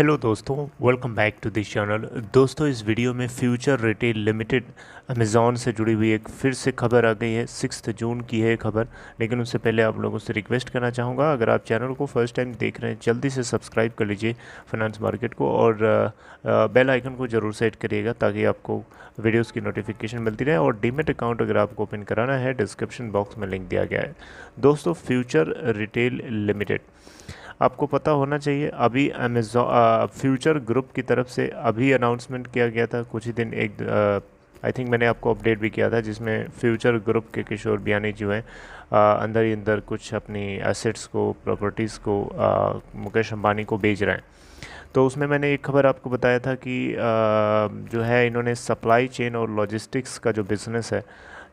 Hello दोस्तों, welcome back to this channel. दोस्तों, इस वीडियो में फ्यूचर रिटेल लिमिटेड अमेज़ॉन से जुड़ी हुई एक फिर से खबर आ गई है। 6 जून की है खबर। लेकिन उससे पहले आप लोगों से रिक्वेस्ट करना चाहूँगा, अगर आप चैनल को फर्स्ट टाइम देख रहे हैं जल्दी से सब्सक्राइब कर लीजिए फाइनेंस मार्केट को, और बेल आइकन को ज़रूर सेट करिएगा ताकि आपको वीडियोज़ की नोटिफिकेशन मिलती रहे। और डीमेट अकाउंट अगर आपको ओपन कराना है, डिस्क्रिप्शन बॉक्स में लिंक दिया गया है। दोस्तों, फ्यूचर रिटेल लिमिटेड आपको पता होना चाहिए, अभी अमेज़ॉन फ्यूचर ग्रुप की तरफ से अभी अनाउंसमेंट किया गया था कुछ ही दिन, एक आई थिंक मैंने आपको अपडेट भी किया था, जिसमें फ्यूचर ग्रुप के किशोर बियानी जो हैं अंदर ही अंदर कुछ अपनी एसेट्स को, प्रॉपर्टीज़ को मुकेश अंबानी को बेच रहे हैं। तो उसमें मैंने एक खबर आपको बताया था कि जो है इन्होंने सप्लाई चेन और लॉजिस्टिक्स का जो बिज़नेस है,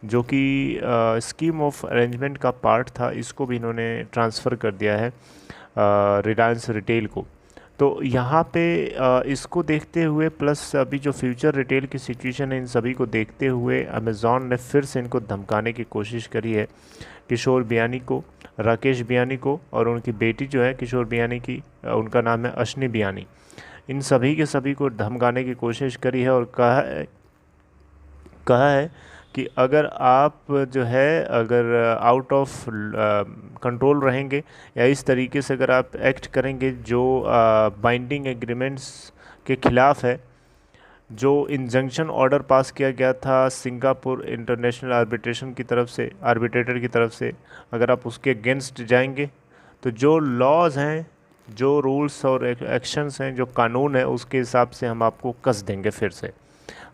जो कि स्कीम ऑफ अरेंजमेंट का पार्ट था, इसको भी इन्होंने ट्रांसफ़र कर दिया है रिलायंस रिटेल को। तो यहाँ पे इसको देखते हुए, प्लस अभी जो फ्यूचर रिटेल की सिचुएशन है, इन सभी को देखते हुए अमेज़ॉन ने फिर से इनको धमकाने की कोशिश करी है। किशोर बियानी को, राकेश बियानी को, और उनकी बेटी जो है किशोर बियानी की, उनका नाम है अशनी बियानी, इन सभी के सभी को धमकाने की कोशिश करी है। और कहा है कि अगर आप जो है, अगर आउट ऑफ कंट्रोल रहेंगे या इस तरीके से अगर आप एक्ट करेंगे जो बाइंडिंग एग्रीमेंट्स के ख़िलाफ़ है, जो इंजंक्शन ऑर्डर पास किया गया था सिंगापुर इंटरनेशनल आर्बिट्रेशन की तरफ से, आर्बिट्रेटर की तरफ से, अगर आप उसके अगेंस्ट जाएंगे तो जो लॉज हैं, जो रूल्स और एक्शंस हैं, जो कानून है, उसके हिसाब से हम आपको कस देंगे। फिर से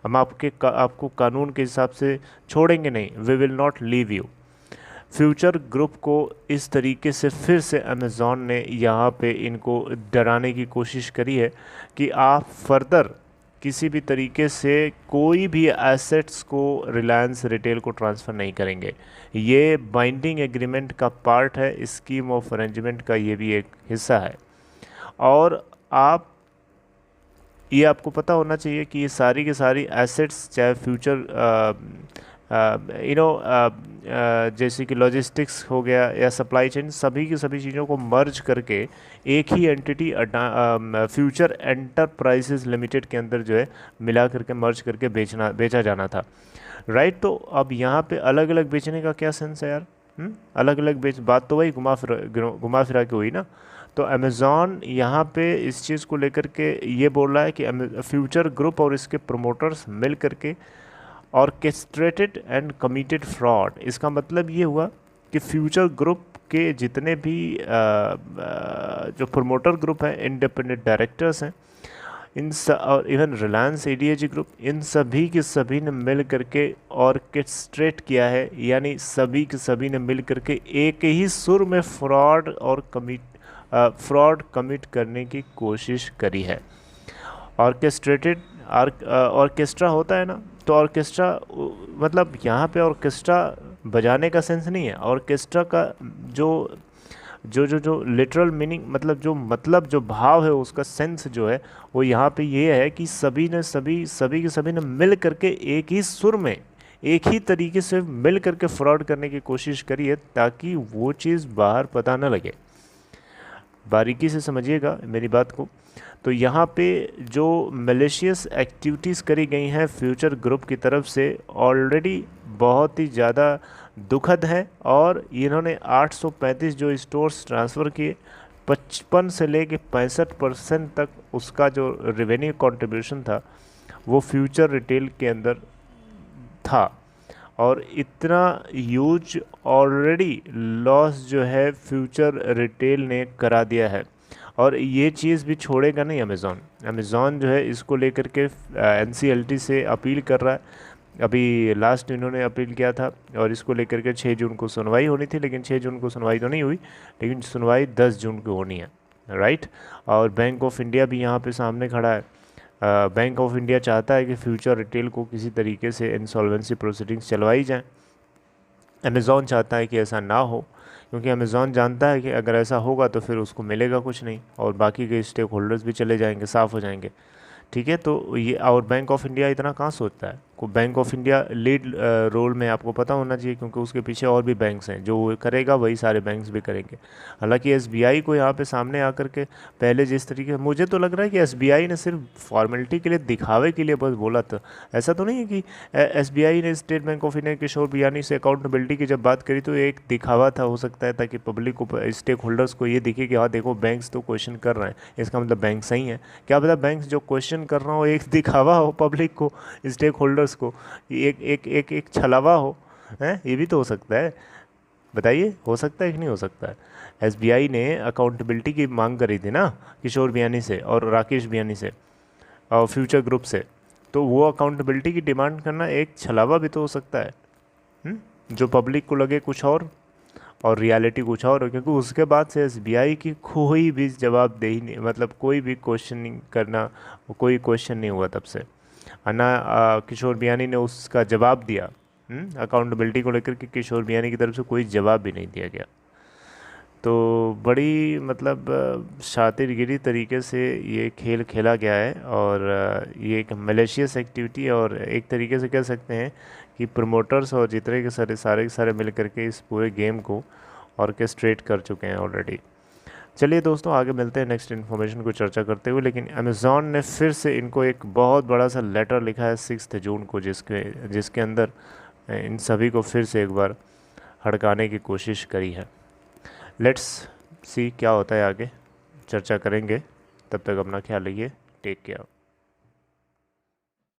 हम आपको कानून के हिसाब से छोड़ेंगे नहीं। We will not leave you. Future group को इस तरीके से फिर से अमेज़ॉन ने यहाँ पे इनको डराने की कोशिश करी है कि आप फर्दर किसी भी तरीके से कोई भी एसेट्स को रिलायंस रिटेल को ट्रांसफ़र नहीं करेंगे। ये बाइंडिंग एग्रीमेंट का पार्ट है, स्कीम ऑफ अरेंजमेंट का ये भी एक हिस्सा है। और ये आपको पता होना चाहिए कि ये सारी की सारी एसेट्स, चाहे फ्यूचर जैसे कि लॉजिस्टिक्स हो गया या सप्लाई चेन, सभी की सभी चीज़ों को मर्ज करके एक ही एंटिटी फ्यूचर एंटरप्राइजेज लिमिटेड के अंदर जो है मिला करके, मर्ज करके बेचा जाना था। राइट। तो अब यहाँ पे अलग अलग बेचने का क्या सेंस है यार? अलग अलग बात तो वही घुमा फिरा के हुई ना। तो अमेज़ॉन यहाँ पे इस चीज़ को लेकर के ये बोल रहा है कि फ्यूचर ग्रुप और इसके प्रमोटर्स मिल करके ऑर्केस्ट्रेटेड एंड कमिटेड फ्रॉड। इसका मतलब ये हुआ कि फ्यूचर ग्रुप के जितने भी जो प्रमोटर ग्रुप हैं, इंडिपेंडेंट डायरेक्टर्स हैं, और इवन रिलायंस एडीएजी ग्रुप, इन सभी के सभी ने मिल करके ऑर्केस्ट्रेट किया है, यानी सभी के सभी ने मिल करके एक ही सुर में फ्रॉड कमिट करने की कोशिश करी है। ऑर्केस्ट्रेटेड ऑर्केस्ट्रा होता है ना, तो ऑर्केस्ट्रा मतलब यहाँ पे ऑर्केस्ट्रा बजाने का सेंस नहीं है। ऑर्केस्ट्रा का जो लिटरल मीनिंग, मतलब जो भाव है, उसका सेंस जो है वो यहाँ पे ये है कि सभी के सभी ने मिल करके एक ही सुर में, एक ही तरीके से मिल करके फ्रॉड करने की कोशिश करी है, ताकि वो चीज़ बाहर पता न लगे। बारीकी से समझिएगा मेरी बात को। तो यहाँ पे जो मलेशियस एक्टिविटीज़ करी गई हैं फ्यूचर ग्रुप की तरफ से, ऑलरेडी बहुत ही ज़्यादा दुखद है। और इन्होंने 835 जो स्टोर्स ट्रांसफ़र किए, 55 से लेके 65% तक उसका जो रेवेन्यू कंट्रीब्यूशन था वो फ्यूचर रिटेल के अंदर था। और इतना ह्यूज ऑलरेडी लॉस जो है फ्यूचर रिटेल ने करा दिया है। और ये चीज़ भी छोड़ेगा नहीं अमेज़ॉन जो है इसको लेकर के एनसीएलटी से अपील कर रहा है। अभी लास्ट इन्होंने अपील किया था, और इसको लेकर के 6 जून को सुनवाई होनी थी, लेकिन 6 जून को सुनवाई तो नहीं हुई, लेकिन सुनवाई 10 जून को होनी है। राइट। और बैंक ऑफ इंडिया भी यहाँ पे सामने खड़ा है। बैंक ऑफ इंडिया चाहता है कि फ्यूचर रिटेल को किसी तरीके से इंसॉल्वेंसी प्रोसीडिंग्स चलवाई जाएं। अमेज़ॉन चाहता है कि ऐसा ना हो, क्योंकि अमेज़ॉन जानता है कि अगर ऐसा होगा तो फिर उसको मिलेगा कुछ नहीं, और बाकी के स्टेक होल्डर्स भी चले जाएंगे, साफ़ हो जाएंगे। ठीक है। तो ये, और बैंक ऑफ इंडिया इतना कहाँ सोचता है। को bank of India lead role में आपको पता होना चाहिए, क्योंकि उसके पीछे और भी बैंक्स हैं, जो वो करेगा वही सारे बैंक्स भी करेंगे। हालांकि एसबीआई को यहाँ पे सामने आकर के पहले जिस तरीके, मुझे तो लग रहा है कि एसबीआई ने सिर्फ फॉर्मेलिटी के लिए, दिखावे के लिए बस बोला था। ऐसा तो नहीं है कि एसबीआई ने state bank of India Kishore Biyani से अकाउंटेबिलिटी की जब बात करी तो एक दिखावा था, हो सकता है, ताकि पब्लिक को, स्टेक होल्डर्स को ये दिखे कि हाँ देखो बैंक्स तो क्वेश्चन कर रहे हैं, इसका मतलब बैंक सही है। क्या पता बैंक्स जो क्वेश्चन कर रहा हो एक दिखावा हो पब्लिक को, स्टेक होल्डर्स को, एक छलावा हो, है, ये भी तो हो सकता है। बताइए, हो सकता है कि नहीं हो सकता है। एसबीआई ने अकाउंटेबिलिटी की मांग करी थी ना किशोर बियानी से और राकेश बियानी से और फ्यूचर ग्रुप से, तो वो अकाउंटेबिलिटी की डिमांड करना एक छलावा भी तो हो सकता है। जो पब्लिक को लगे कुछ और रियलिटी कुछ और हो, क्योंकि उसके बाद से एसबीआई की कोई भी जवाबदेही नहीं, मतलब कोई भी क्वेश्चनिंग करना, कोई क्वेश्चन नहीं हुआ तब से। किशोर बियानी ने उसका जवाब दिया, अकाउंटेबिलिटी को लेकर के किशोर बियानी की तरफ से कोई जवाब भी नहीं दिया गया। तो बड़ी मतलब शातिरगिरी तरीके से ये खेल खेला गया है, और ये एक मलेशियस एक्टिविटी, और एक तरीके से कह सकते हैं कि प्रमोटर्स और जितने के सारे मिल करके इस पूरे गेम को ऑर्केस्ट्रेट कर चुके हैं ऑलरेडी। चलिए दोस्तों, आगे मिलते हैं नेक्स्ट इन्फॉर्मेशन को चर्चा करते हुए। लेकिन अमेज़ॉन ने फिर से इनको एक बहुत बड़ा सा लेटर लिखा है 6 जून को, जिसके अंदर इन सभी को फिर से एक बार हड़काने की कोशिश करी है। लेट्स सी क्या होता है, आगे चर्चा करेंगे। तब तक अपना ख्याल रखिए, टेक केयर।